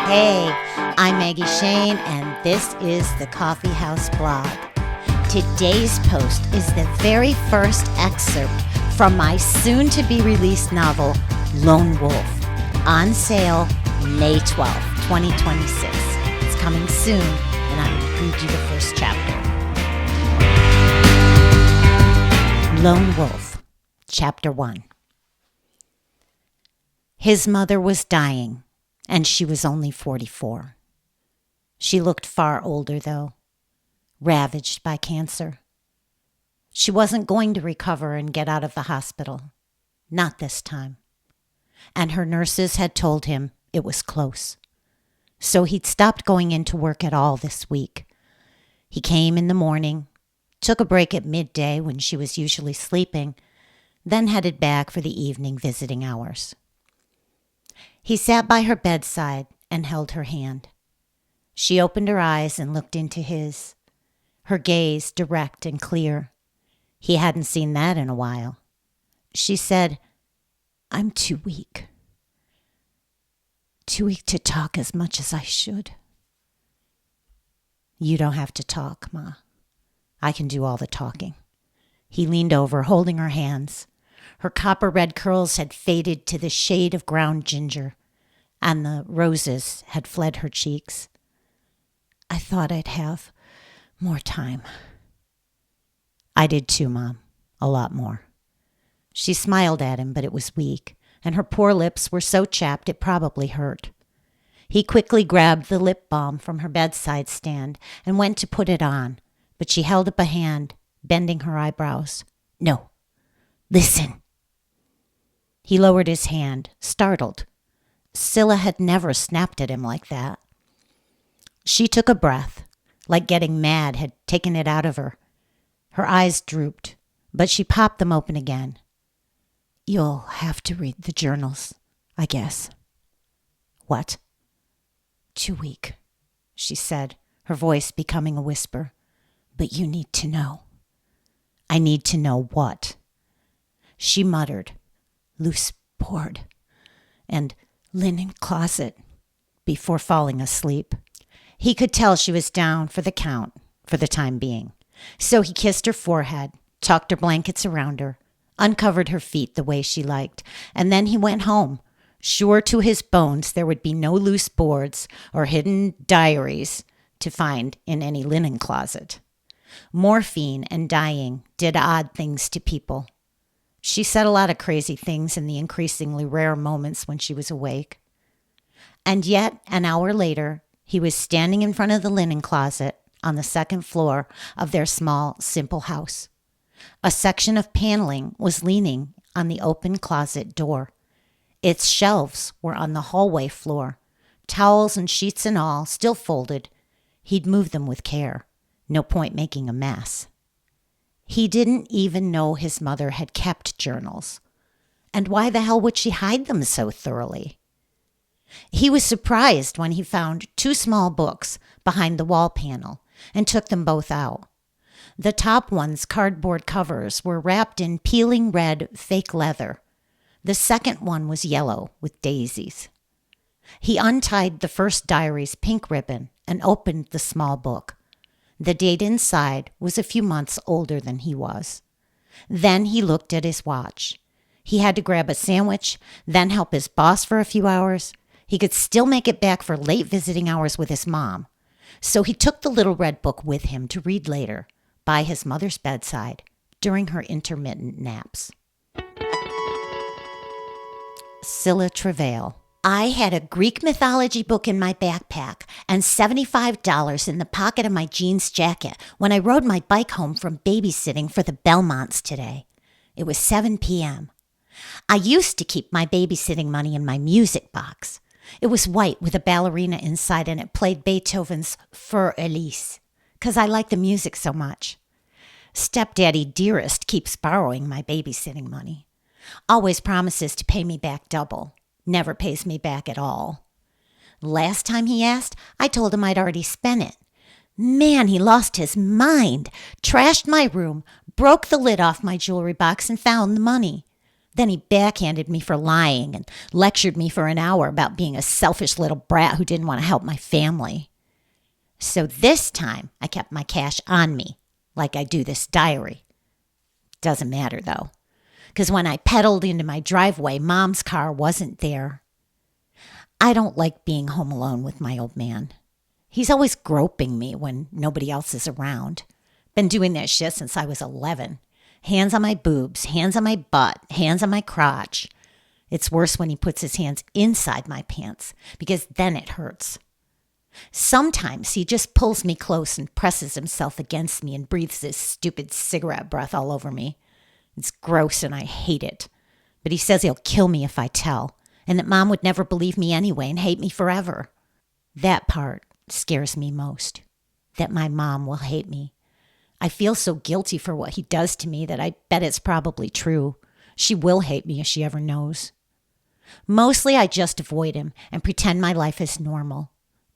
Hey, I'm Maggie Shayne, and this is the Coffee House Blog. Today's post is the very first excerpt from my soon-to-be-released novel, Lone Wolf, on sale May 12th, 2026. It's coming soon, and I'm going to read you the first chapter. Lone Wolf, Chapter 1. His mother was dying, and she was only 44. She looked far older, though, ravaged by cancer. She wasn't going to recover and get out of the hospital. Not this time. And her nurses had told him it was close. So he'd stopped going into work at all this week. He came in the morning, took a break at midday when she was usually sleeping, then headed back for the evening visiting hours. He sat by her bedside and held her hand. She opened her eyes and looked into his, her gaze direct and clear. He hadn't seen that in a while. She said, "I'm too weak. Too weak to talk as much as I should." "You don't have to talk, Ma. I can do all the talking." He leaned over, holding her hands. Her copper-red curls had faded to the shade of ground ginger, and the roses had fled her cheeks. "I thought I'd have more time." "I did too, Mom. A lot more." She smiled at him, but it was weak, and her poor lips were so chapped it probably hurt. He quickly grabbed the lip balm from her bedside stand and went to put it on, but she held up a hand, bending her eyebrows. "No. Listen." He lowered his hand, startled. Scylla had never snapped at him like that. She took a breath, like getting mad had taken it out of her. Her eyes drooped, but she popped them open again. "You'll have to read the journals, I guess." "What?" "Too weak," she said, her voice becoming a whisper. "But you need to know." "I need to know what?" She muttered, "Loose board and linen closet," before falling asleep. He could tell she was down for the count for the time being. So he kissed her forehead, tucked her blankets around her, uncovered her feet the way she liked, and then he went home, sure to his bones there would be no loose boards or hidden diaries to find in any linen closet. Morphine and dying did odd things to people. She said a lot of crazy things in the increasingly rare moments when she was awake. And yet, an hour later, he was standing in front of the linen closet on the second floor of their small, simple house. A section of paneling was leaning on the open closet door. Its shelves were on the hallway floor, towels and sheets and all, still folded. He'd moved them with care. No point making a mess. He didn't even know his mother had kept journals. And why the hell would she hide them so thoroughly? He was surprised when he found 2 small books behind the wall panel and took them both out. The top one's cardboard covers were wrapped in peeling red fake leather. The second one was yellow with daisies. He untied the first diary's pink ribbon and opened the small book. The date inside was a few months older than he was. Then he looked at his watch. He had to grab a sandwich, then help his boss for a few hours. He could still make it back for late visiting hours with his mom. So he took the little red book with him to read later, by his mother's bedside, during her intermittent naps. Scylla Travail. "I had a Greek mythology book in my backpack and $75 in the pocket of my jeans jacket when I rode my bike home from babysitting for the Belmonts today. It was 7 p.m. I used to keep my babysitting money in my music box. It was white with a ballerina inside and it played Beethoven's Für Elise, 'cause I like the music so much. Stepdaddy Dearest keeps borrowing my babysitting money. Always promises to pay me back double. Never pays me back at all. Last time he asked, I told him I'd already spent it. Man, he lost his mind, trashed my room, broke the lid off my jewelry box, and found the money. Then he backhanded me for lying and lectured me for an hour about being a selfish little brat who didn't want to help my family. So this time I kept my cash on me, like I do this diary. Doesn't matter though, because when I pedaled into my driveway, Mom's car wasn't there. I don't like being home alone with my old man. He's always groping me when nobody else is around. Been doing that shit since I was 11. Hands on my boobs, hands on my butt, hands on my crotch. It's worse when he puts his hands inside my pants, because then it hurts. Sometimes he just pulls me close and presses himself against me and breathes his stupid cigarette breath all over me. It's gross and I hate it. But he says he'll kill me if I tell, and that Mom would never believe me anyway and hate me forever. That part scares me most, that my mom will hate me. I feel so guilty for what he does to me that I bet it's probably true. She will hate me if she ever knows. Mostly I just avoid him and pretend my life is normal.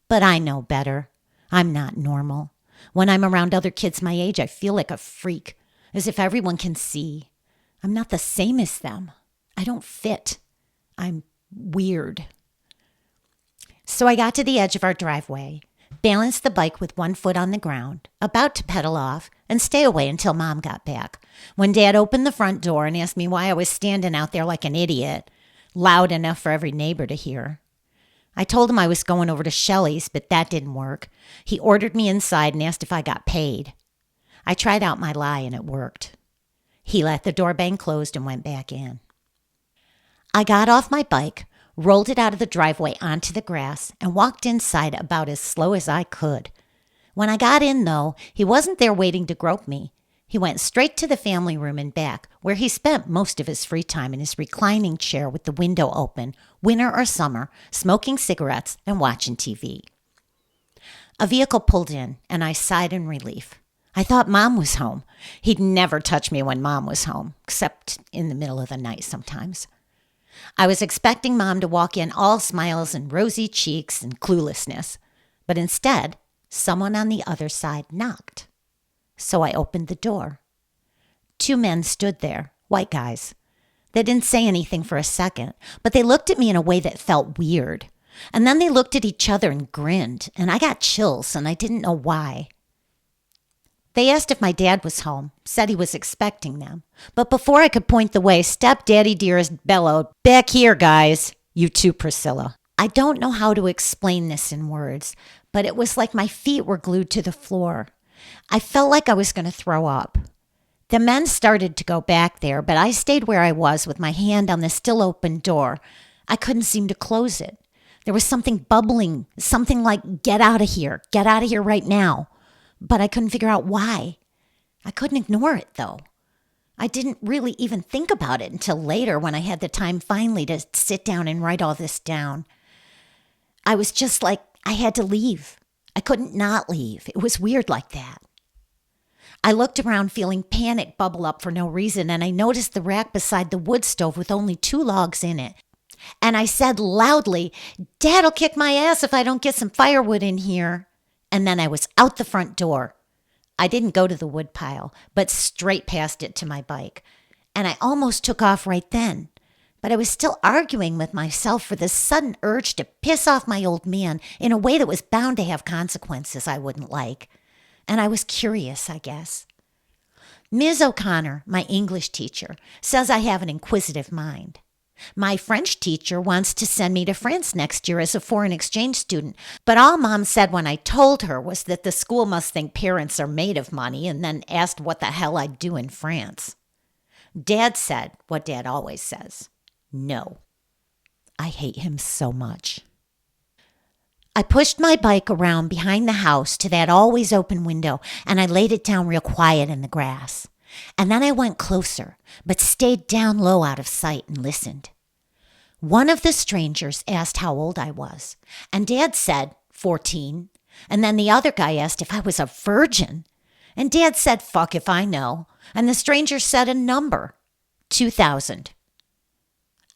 But I know better. I'm not normal. When I'm around other kids my age, I feel like a freak, as if everyone can see. I'm not the same as them. I don't fit. I'm weird. So I got to the edge of our driveway, balanced the bike with one foot on the ground, about to pedal off and stay away until Mom got back, when Dad opened the front door and asked me why I was standing out there like an idiot, loud enough for every neighbor to hear. I told him I was going over to Shelley's, but that didn't work. He ordered me inside and asked if I got paid. I tried out my lie and it worked. He let the door bang closed and went back in. I got off my bike, rolled it out of the driveway onto the grass, and walked inside about as slow as I could. When I got in, though, he wasn't there waiting to grope me. He went straight to the family room and back, where he spent most of his free time in his reclining chair with the window open, winter or summer, smoking cigarettes and watching TV. A vehicle pulled in, and I sighed in relief. I thought Mom was home. He'd never touch me when Mom was home, except in the middle of the night sometimes. I was expecting Mom to walk in all smiles and rosy cheeks and cluelessness, but instead, someone on the other side knocked. So I opened the door. 2 men stood there, white guys. They didn't say anything for a second, but they looked at me in a way that felt weird. And then they looked at each other and grinned, and I got chills, and I didn't know why. They asked if my dad was home, said he was expecting them. But before I could point the way, Stepdaddy Dearest bellowed, "Back here, guys. You too, Priscilla." I don't know how to explain this in words, but it was like my feet were glued to the floor. I felt like I was going to throw up. The men started to go back there, but I stayed where I was with my hand on the still open door. I couldn't seem to close it. There was something bubbling, something like, get out of here right now. But I couldn't figure out why. I couldn't ignore it, though. I didn't really even think about it until later when I had the time finally to sit down and write all this down. I was just like, I had to leave. I couldn't not leave. It was weird like that. I looked around feeling panic bubble up for no reason, and I noticed the rack beside the wood stove with only 2 logs in it. And I said loudly, "Dad'll kick my ass if I don't get some firewood in here." And then I was out the front door. I didn't go to the wood pile, but straight past it to my bike. And I almost took off right then. But I was still arguing with myself for this sudden urge to piss off my old man in a way that was bound to have consequences I wouldn't like. And I was curious, I guess. Ms. O'Connor, my English teacher, says I have an inquisitive mind. My French teacher wants to send me to France next year as a foreign exchange student, but all Mom said when I told her was that the school must think parents are made of money, and then asked what the hell I'd do in France. Dad said what Dad always says. No. I hate him so much. I pushed my bike around behind the house to that always open window, and I laid it down real quiet in the grass. And then I went closer, but stayed down low out of sight and listened. One of the strangers asked how old I was, and Dad said 14. And then the other guy asked if I was a virgin, and Dad said fuck if I know, and the stranger said a number, 2,000.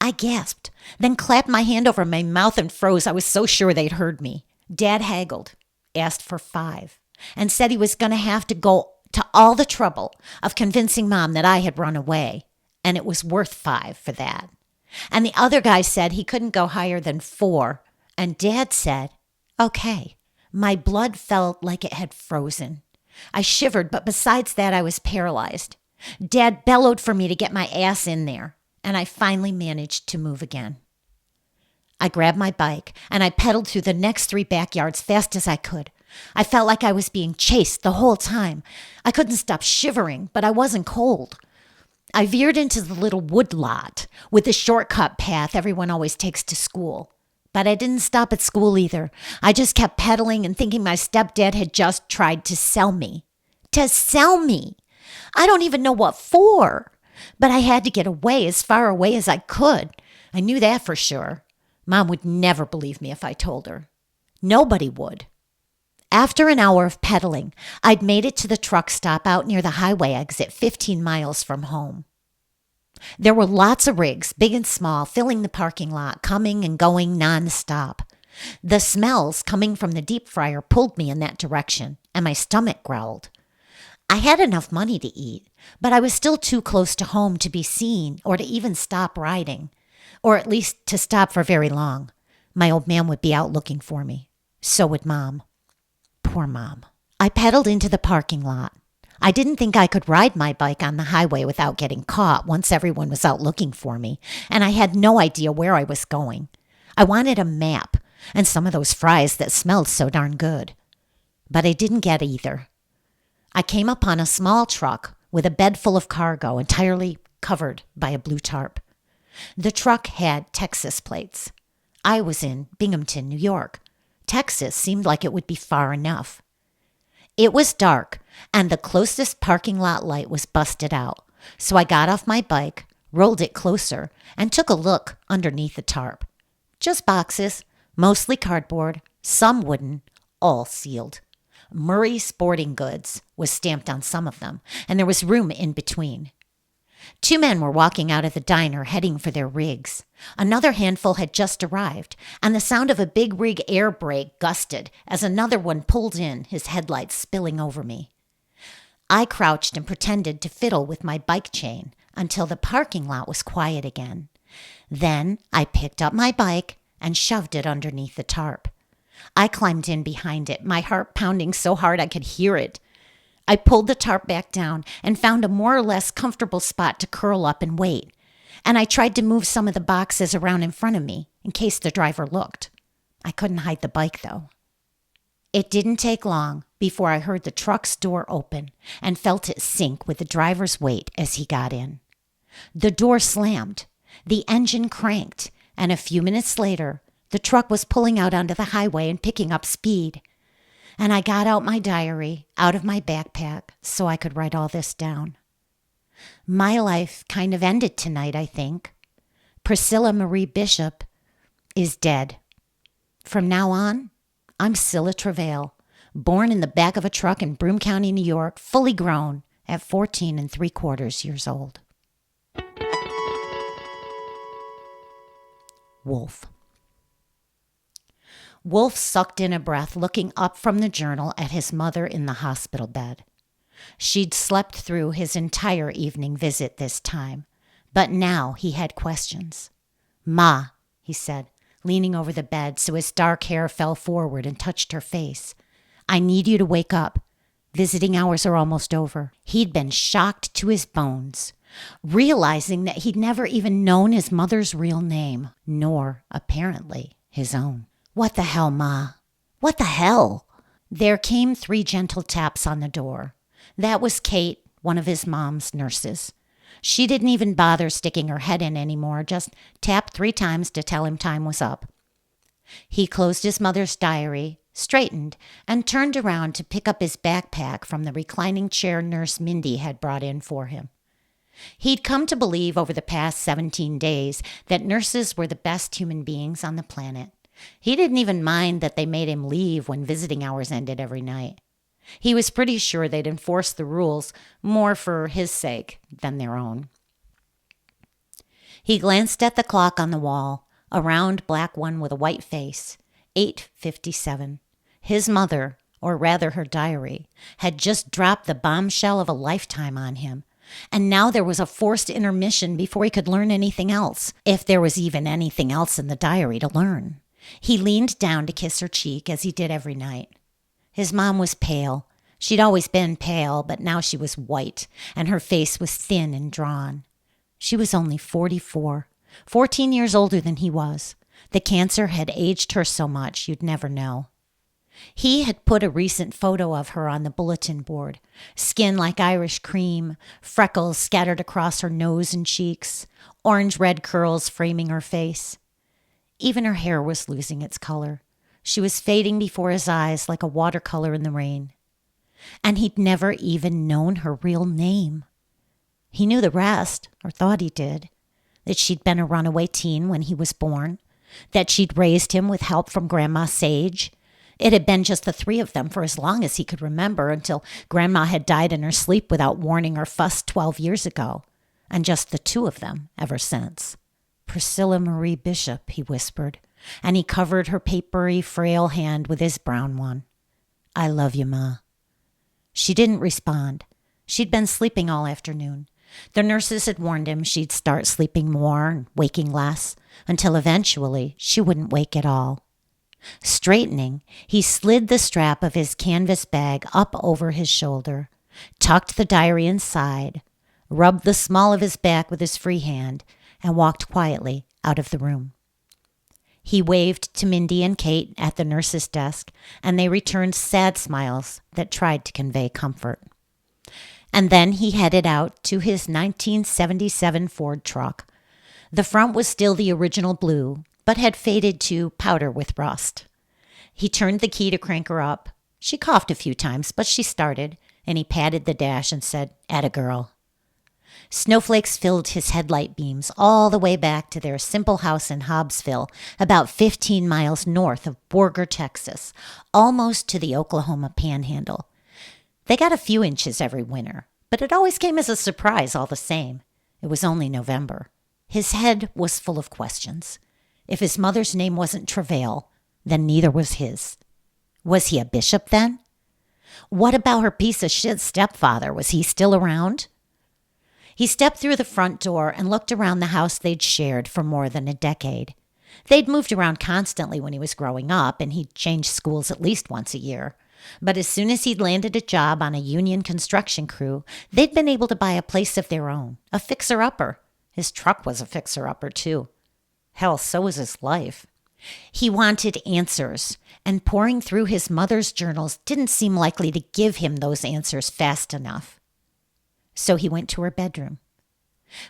I gasped, then clapped my hand over my mouth and froze. I was so sure they'd heard me. Dad haggled, asked for 5, and said he was going to have to go to all the trouble of convincing Mom that I had run away. and it was worth 5 for that. And the other guy said he couldn't go higher than 4, and Dad said, okay. My blood felt like it had frozen. I shivered, but besides that, I was paralyzed. Dad bellowed for me to get my ass in there, and I finally managed to move again. I grabbed my bike, and I pedaled through the next 3 backyards fast as I could. I felt like I was being chased the whole time. I couldn't stop shivering, but I wasn't cold. I veered into the little wood lot with the shortcut path everyone always takes to school. But I didn't stop at school either. I just kept pedaling and thinking my stepdad had just tried to sell me. To sell me! I don't even know what for. But I had to get away, as far away as I could. I knew that for sure. Mom would never believe me if I told her. Nobody would. After an hour of pedaling, I'd made it to the truck stop out near the highway exit 15 miles from home. There were lots of rigs, big and small, filling the parking lot, coming and going nonstop. The smells coming from the deep fryer pulled me in that direction, and my stomach growled. I had enough money to eat, but I was still too close to home to be seen or to even stop riding, or at least to stop for very long. My old man would be out looking for me. So would Mom. Poor Mom. I pedaled into the parking lot. I didn't think I could ride my bike on the highway without getting caught once everyone was out looking for me, and I had no idea where I was going. I wanted a map and some of those fries that smelled so darn good. But I didn't get either. I came upon a small truck with a bed full of cargo entirely covered by a blue tarp. The truck had Texas plates. I was in Binghamton, New York. Texas seemed like it would be far enough. It was dark, and the closest parking lot light was busted out, so I got off my bike, rolled it closer, and took a look underneath the tarp. Just boxes, mostly cardboard, some wooden, all sealed. Murray Sporting Goods was stamped on some of them, and there was room in between. 2 men were walking out of the diner heading for their rigs. Another handful had just arrived, and the sound of a big rig air brake gusted as another one pulled in, his headlights spilling over me. I crouched and pretended to fiddle with my bike chain until the parking lot was quiet again. Then I picked up my bike and shoved it underneath the tarp. I climbed in behind it, my heart pounding so hard I could hear it. I pulled the tarp back down and found a more or less comfortable spot to curl up and wait. And I tried to move some of the boxes around in front of me in case the driver looked. I couldn't hide the bike, though. It didn't take long before I heard the truck's door open and felt it sink with the driver's weight as he got in. The door slammed, the engine cranked, and a few minutes later, the truck was pulling out onto the highway and picking up speed. And I got out my diary out of my backpack so I could write all this down. My life kind of ended tonight, I think. Priscilla Marie Bishop is dead. From now on, I'm Scylla Travail, born in the back of a truck in Broome County, New York, fully grown at 14 3/4 years old. Wolf. Wolf sucked in a breath, looking up from the journal at his mother in the hospital bed. She'd slept through his entire evening visit this time, but now he had questions. "Ma," he said, leaning over the bed so his dark hair fell forward and touched her face, "I need you to wake up. Visiting hours are almost over." He'd been shocked to his bones, realizing that he'd never even known his mother's real name, nor, apparently, his own. "What the hell, Ma? What the hell?" There came 3 gentle taps on the door. That was Kate, one of his mom's nurses. She didn't even bother sticking her head in anymore, just tapped 3 times to tell him time was up. He closed his mother's diary, straightened, and turned around to pick up his backpack from the reclining chair Nurse Mindy had brought in for him. He'd come to believe over the past 17 days that nurses were the best human beings on the planet. He didn't even mind that they made him leave when visiting hours ended every night. He was pretty sure they'd enforce the rules more for his sake than their own. He glanced at the clock on the wall, a round black one with a white face, 8:57. His mother, or rather her diary, had just dropped the bombshell of a lifetime on him, And now there was a forced intermission before he could learn anything else, if there was even anything else in the diary to learn. He leaned down to kiss her cheek, as he did every night. His mom was pale. She'd always been pale, but now she was white, and her face was thin and drawn. She was only 44, 14 years older than he was. The cancer had aged her so much you'd never know. He had put a recent photo of her on the bulletin board. Skin like Irish cream, freckles scattered across her nose and cheeks, orange-red curls framing her face. Even her hair was losing its color. She was fading before his eyes like a watercolor in the rain. And he'd never even known her real name. He knew the rest, or thought he did. That she'd been a runaway teen when he was born. That she'd raised him with help from Grandma Sage. It had been just the three of them for as long as he could remember, until Grandma had died in her sleep without warning or fuss 12 years ago, and just the two of them ever since. Priscilla Marie Bishop, he whispered, and he covered her papery, frail hand with his brown one. I love you, Ma. She didn't respond. She'd been sleeping all afternoon. The nurses had warned him she'd start sleeping more and waking less, until eventually she wouldn't wake at all. Straightening, he slid the strap of his canvas bag up over his shoulder, tucked the diary inside, rubbed the small of his back with his free hand, and walked quietly out of the room. He waved to Mindy and Kate at the nurse's desk, and they returned sad smiles that tried to convey comfort. And then he headed out to his 1977 Ford truck. The front was still the original blue, but had faded to powder with rust. He turned the key to crank her up. She coughed a few times, but she started, and he patted the dash and said, "Atta girl." Snowflakes filled his headlight beams all the way back to their simple house in Hobbsville, about 15 miles north of Borger, Texas, almost to the Oklahoma panhandle. They got a few inches every winter, but it always came as a surprise all the same. It was only November. His head was full of questions. If his mother's name wasn't Travail, then neither was his. Was he a bishop then? What about her piece of shit stepfather? Was he still around? He stepped through the front door and looked around the house they'd shared for more than a decade. They'd moved around constantly when he was growing up, and he'd changed schools at least once a year. But as soon as he'd landed a job on a union construction crew, they'd been able to buy a place of their own, a fixer-upper. His truck was a fixer-upper, too. Hell, so was his life. He wanted answers, and pouring through his mother's journals didn't seem likely to give him those answers fast enough. So he went to her bedroom.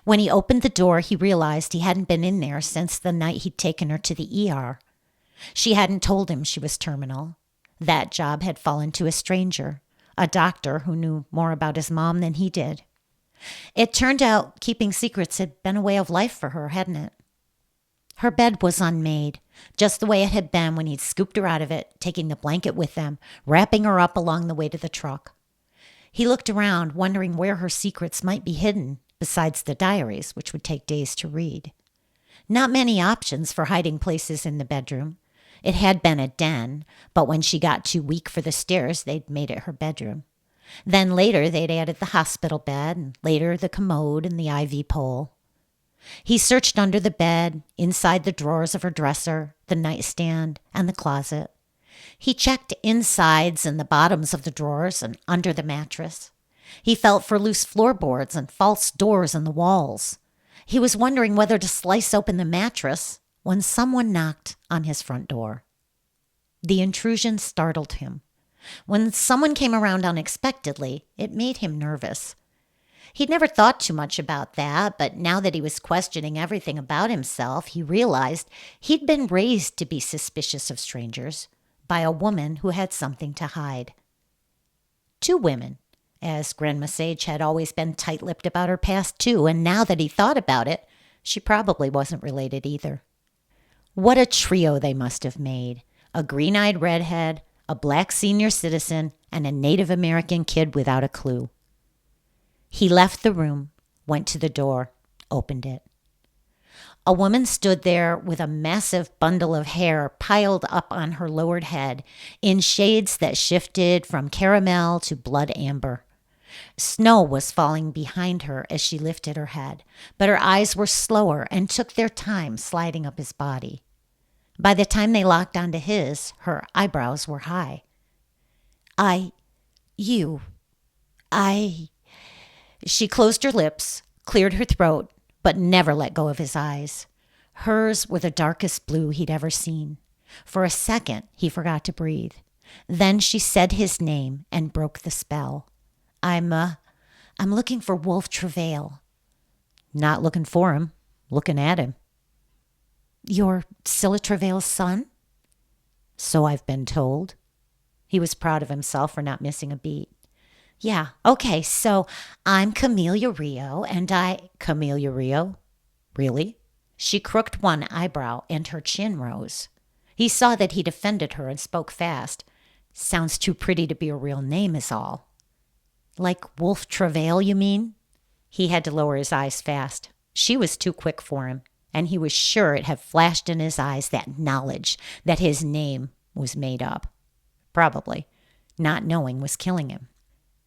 When he opened the door, he realized he hadn't been in there since the night he'd taken her to the ER. She hadn't told him she was terminal. That job had fallen to a stranger, a doctor who knew more about his mom than he did. It turned out keeping secrets had been a way of life for her, hadn't it? Her bed was unmade, just the way it had been when he'd scooped her out of it, taking the blanket with them, wrapping her up along the way to the truck. He looked around, wondering where her secrets might be hidden, besides the diaries, which would take days to read. Not many options for hiding places in the bedroom. It had been a den, but when she got too weak for the stairs, they'd made it her bedroom. Then later, they'd added the hospital bed, and later the commode and the IV pole. He searched under the bed, inside the drawers of her dresser, the nightstand, and the closet. He checked insides and the bottoms of the drawers and under the mattress. He felt for loose floorboards and false doors in the walls. He was wondering whether to slice open the mattress when someone knocked on his front door. The intrusion startled him. When someone came around unexpectedly, it made him nervous. He'd never thought too much about that, but now that he was questioning everything about himself, he realized he'd been raised to be suspicious of strangers by a woman who had something to hide. Two women, as Grandma Sage had always been tight-lipped about her past too, and now that he thought about it, she probably wasn't related either. What a trio they must have made. A green-eyed redhead, a black senior citizen, and a Native American kid without a clue. He left the room, went to the door, opened it. A woman stood there with a massive bundle of hair piled up on her lowered head in shades that shifted from caramel to blood amber. Snow was falling behind her as she lifted her head, but her eyes were slower and took their time sliding up his body. By the time they locked onto his, her eyebrows were high. You, I. She closed her lips, cleared her throat, but never let go of his eyes. Hers were the darkest blue he'd ever seen. For a second, he forgot to breathe. Then she said his name and broke the spell. I'm looking for Wolf Travail. Not looking for him, looking at him. You're Scylla Travail's son? So I've been told. He was proud of himself for not missing a beat. Yeah, okay, so I'm Camellia Rio, and Camellia Rio? Really? She crooked one eyebrow, and her chin rose. He saw that he'd offended her and spoke fast. Sounds too pretty to be a real name is all. Like Wolf Travail, you mean? He had to lower his eyes fast. She was too quick for him, and he was sure it had flashed in his eyes that knowledge that his name was made up. Probably. Not knowing was killing him.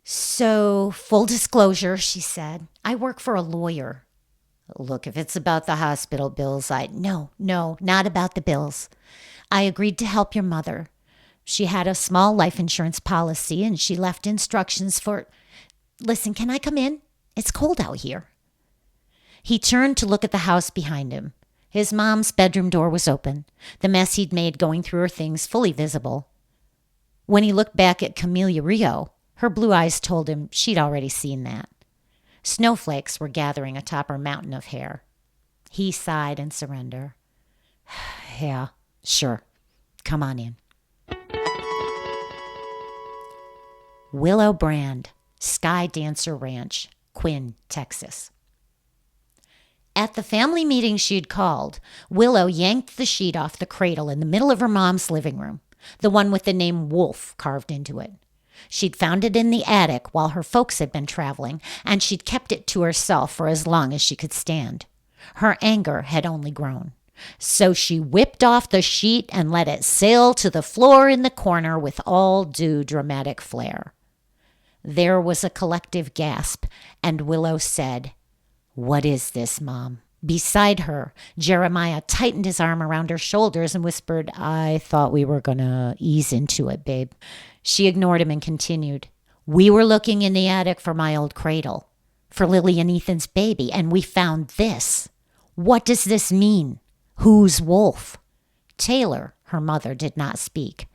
So, full disclosure, she said, I work for a lawyer. Look, if it's about the hospital bills, No, not about the bills. I agreed to help your mother. She had a small life insurance policy, and she left instructions for... Listen, can I come in? It's cold out here. He turned to look at the house behind him. His mom's bedroom door was open, the mess he'd made going through her things fully visible. When he looked back at Camellia Rio, her blue eyes told him she'd already seen that. Snowflakes were gathering atop her mountain of hair. He sighed in surrender. Yeah, sure. Come on in. Willow Brand, Sky Dancer Ranch, Quinn, Texas. At the family meeting she'd called, Willow yanked the sheet off the cradle in the middle of her mom's living room, the one with the name Wolf carved into it. She'd found it in the attic while her folks had been traveling, and she'd kept it to herself for as long as she could stand. Her anger had only grown. So she whipped off the sheet and let it sail to the floor in the corner with all due dramatic flair. There was a collective gasp, and Willow said, What is this, Mom? Beside her, Jeremiah tightened his arm around her shoulders and whispered, I thought we were going to ease into it, babe. She ignored him and continued, We were looking in the attic for my old cradle, for Lily and Ethan's baby, and we found this. What does this mean? Who's Wolf? Taylor, her mother, did not speak.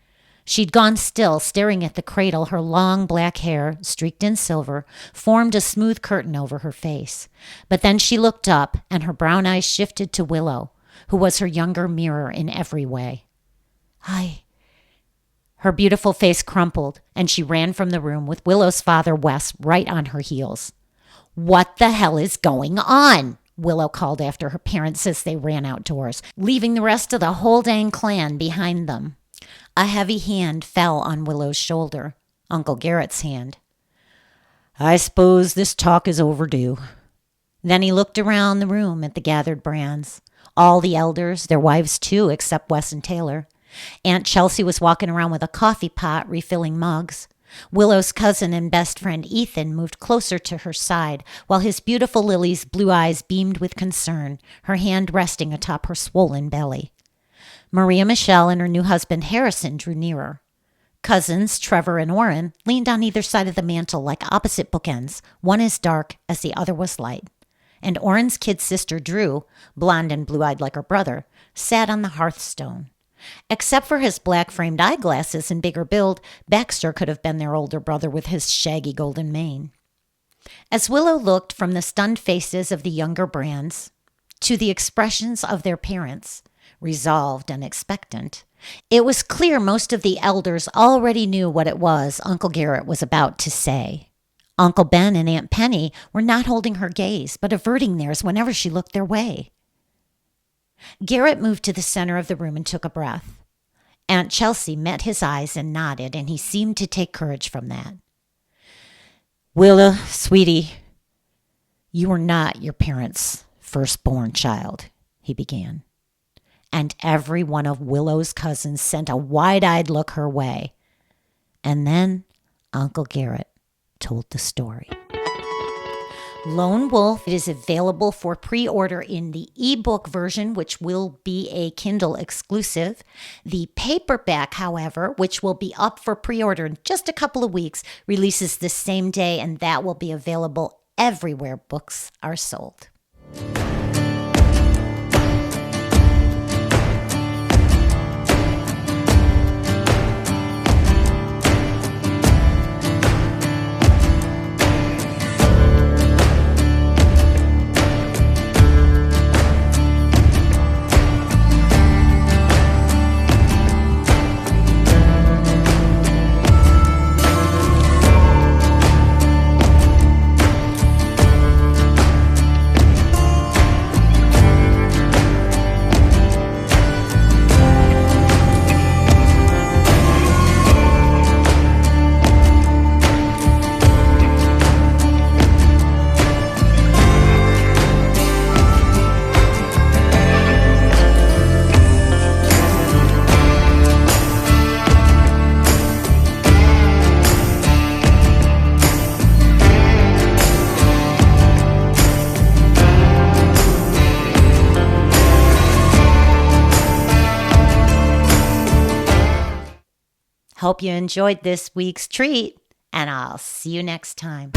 She'd gone still, staring at the cradle. Her long black hair, streaked in silver, formed a smooth curtain over her face. But then she looked up, and her brown eyes shifted to Willow, who was her younger mirror in every way. Her beautiful face crumpled, and she ran from the room with Willow's father, Wes, right on her heels. What the hell is going on? Willow called after her parents as they ran outdoors, leaving the rest of the whole dang clan behind them. A heavy hand fell on Willow's shoulder, Uncle Garrett's hand. I suppose this talk is overdue. Then he looked around the room at the gathered Brands. All the elders, their wives too, except Wes and Taylor. Aunt Chelsea was walking around with a coffee pot, refilling mugs. Willow's cousin and best friend Ethan moved closer to her side, while his beautiful Lily's blue eyes beamed with concern, her hand resting atop her swollen belly. Maria Michelle and her new husband Harrison drew nearer. Cousins Trevor and Orrin leaned on either side of the mantel like opposite bookends, one as dark as the other was light. And Orrin's kid sister Drew, blonde and blue-eyed like her brother, sat on the hearthstone. Except for his black-framed eyeglasses and bigger build, Baxter could have been their older brother with his shaggy golden mane. As Willow looked from the stunned faces of the younger Brands to the expressions of their parents, resolved and expectant, it was clear most of the elders already knew what it was Uncle Garrett was about to say. Uncle Ben and Aunt Penny were not holding her gaze, but averting theirs whenever she looked their way. Garrett moved to the center of the room and took a breath. Aunt Chelsea met his eyes and nodded, and he seemed to take courage from that. Willa, sweetie, you are not your parents' firstborn child, he began. And every one of Willow's cousins sent a wide-eyed look her way. And then Uncle Garrett told the story. Lone Wolf is available for pre-order in the ebook version, which will be a Kindle exclusive. The paperback, however, which will be up for pre-order in just a couple of weeks, releases the same day, and that will be available everywhere books are sold. Hope you enjoyed this week's treat, and I'll see you next time.